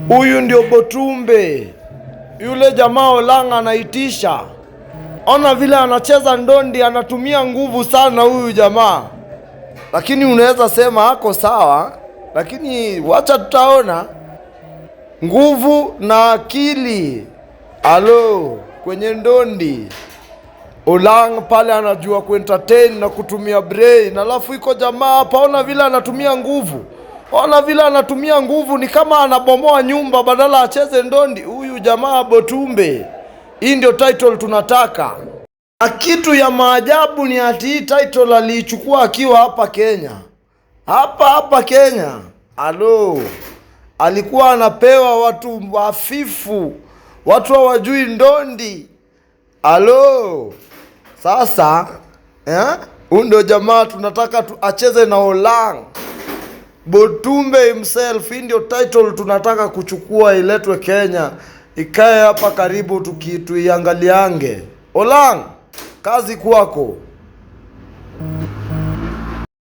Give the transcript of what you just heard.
Huyu ndio Botumbe. Yule jamaa Olang anaitisha. Ona vile anacheza ndondi, anatumia nguvu sana huyu jamaa. Lakini unaweza sema hako sawa, lakini wacha tutaona. Nguvu na akili. Alo, kwenye ndondi. Olang pale anajua kuentertain na kutumia brain. Alafu iko jamaa hapa, ona vile anatumia nguvu. Ona vile anatumia nguvu, ni kama anabomoa nyumba badala acheze ndondi. Huyu jamaa Botumbe. Hii ndio title tunataka. Na kitu ya maajabu ni ati hii title aliichukua akiwa hapa Kenya. Hapa Kenya. Alo. Alikuwa anapewa watu wafifu. Watu hawajui ndondi. Alo. Sasa, huyu ndio jamaa tunataka acheze na Olang. Botumbe himself. Hii ndio title tunataka kuchukua, iletwe Kenya, ikae hapa karibu tuiangaliange. Olang, kazi kwako.